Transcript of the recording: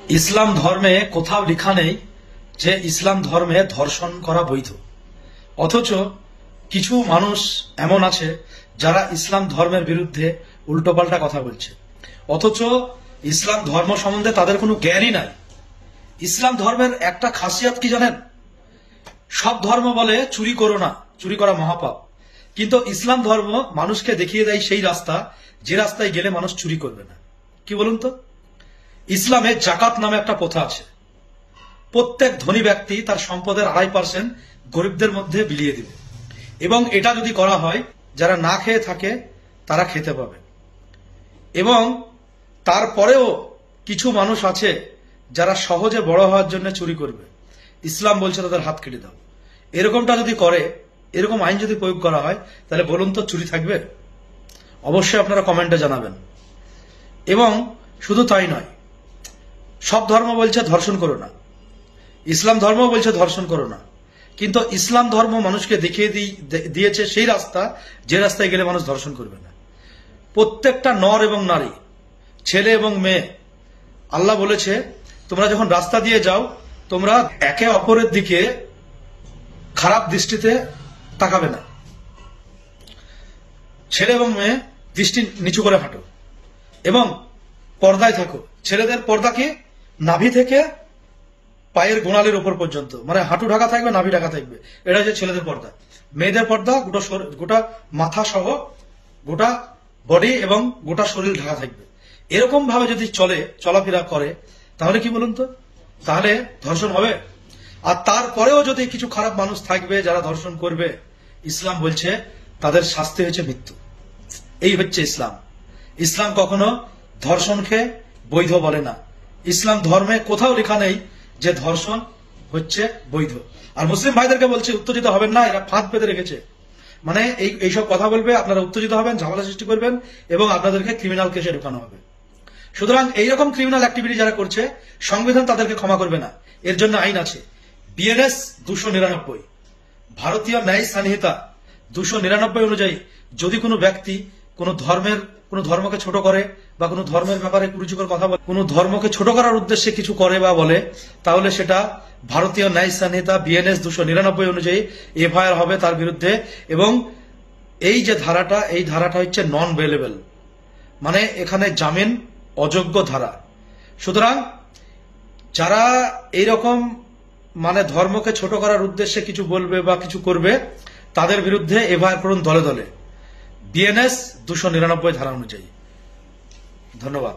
ইসলাম ধর্মে কোথাও লেখা নেই যে ইসলাম ধর্মে ধর্ষণ করা বৈধ। অথচ কিছু মানুষ এমন আছে যারা ইসলাম ধর্মের বিরুদ্ধে উল্টোপাল্টা কথা বলছে, অথচ ইসলাম ধর্ম সম্বন্ধে তাদের কোনো জ্ঞানই নাই। ইসলাম ধর্মের একটা খাসিয়াত কি জানেন? সব ধর্ম বলে চুরি করো না, চুরি করা মহাপাপ, কিন্তু ইসলাম ধর্ম মানুষকে দেখিয়ে দেয় সেই রাস্তা যে রাস্তায় গেলে মানুষ চুরি করবে না। কি বলুন তো? ইসলামে জাকাত নামে একটা প্রথা আছে। প্রত্যেক ধনী ব্যক্তি তার সম্পদের 2.5% গরিবদের মধ্যে বিলিয়ে দিবে, এবং এটা যদি করা হয় যারা না খেয়ে থাকে তারা খেতে পাবে। এবং তারপরেও কিছু মানুষ আছে যারা সহজে বড় হওয়ার জন্য চুরি করবে, ইসলাম বলছে তাদের হাত কেটে দাও। এরকমটা যদি করে, এরকম আইন যদি প্রয়োগ করা হয়, তাহলে বলুন তো চুরি থাকবে? অবশ্যই আপনারা কমেন্টে জানাবেন। এবং শুধু তাই নয়, সব ধর্ম বলছে ধর্ষণ করো না, ইসলাম ধর্ম বলছে ধর্ষণ করো না, কিন্তু ইসলাম ধর্ম মানুষকে দেখিয়ে দিয়েছে সেই রাস্তা যে রাস্তায় গেলে মানুষ ধর্ষণ করবে না। প্রত্যেকটা নর এবং নারী, ছেলে এবং মেয়ে, আল্লাহ বলেছে তোমরা যখন রাস্তা দিয়ে যাও তোমরা একে অপরের দিকে খারাপ দৃষ্টিতে তাকাবে না। ছেলে এবং মেয়ে দৃষ্টি নিচু করে হাঁটো এবং পর্দায় থাকো। ছেলেদের পর্দা কি? নাভি থেকে পায়ের গোড়ালির উপর পর্যন্ত, মানে হাঁটু ঢাকা থাকবে, নাভি ঢাকা থাকবে, এটা হচ্ছে ছেলেদের পর্দা। মেয়েদের পর্দা গোটা মাথা সহ গোটা বডি এবং গোটা শরীর ঢাকা থাকবে। এরকম ভাবে যদি চলাফেরা করে তাহলে কি বলুন তো, তাহলে ধর্ষণ হবে? আর তারপরেও যদি কিছু খারাপ মানুষ থাকবে যারা ধর্ষণ করবে, ইসলাম বলছে তাদের শাস্তি হচ্ছে মৃত্যু। এই হচ্ছে ইসলাম। ইসলাম কখনো ধর্ষণকে বৈধ বলে না। ইসলাম ধর্মে কোথাও লেখা নেই যে ধর্ষণ হচ্ছে বৈধ। আর মুসলিম ভাইদেরকে বলছে উত্তেজিত হবেন না, এরা ফাঁদ পেতে রেখেছে। মানে এইসব কথা বলবে, আপনারা উত্তেজিত হবেন, ঝামেলা সৃষ্টি করবেন এবং আপনাদেরকে ক্রিমিনাল কেসে ঢোকানো হবে। সুতরাং এইরকম ক্রিমিনাল অ্যাক্টিভিটি যারা করছে, সংবিধান তাদেরকে ক্ষমা করবে না। এর জন্য আইন আছে, বিএনএস 299, ভারতীয় ন্যায় সংহিতা 299 অনুযায়ী যদি কোনো ব্যক্তি কোনো ধর্মকে ছোট করে বা কোনো ধর্মের ব্যাপারে কুরুচিকর কথা বলে, কোনো ধর্মকে ছোট করার উদ্দেশ্যে কিছু করে বা বলে, তাহলে সেটা ভারতীয় ন্যায় সংহিতা বিএনএস 299 অনুযায়ী এফআইআর হবে তার বিরুদ্ধে। এবং এই যে ধারাটা, এই ধারাটা হচ্ছে নন বেলেবল, মানে এখানে জামিন অযোগ্য ধারা। সুতরাং যারা এইরকম মানে ধর্মকে ছোট করার উদ্দেশ্যে কিছু বলবে বা কিছু করবে, তাদের বিরুদ্ধে এফআইআর করুন দলে দলে, বিএনএস 299 ধারা অনুযায়ী। ধন্যবাদ।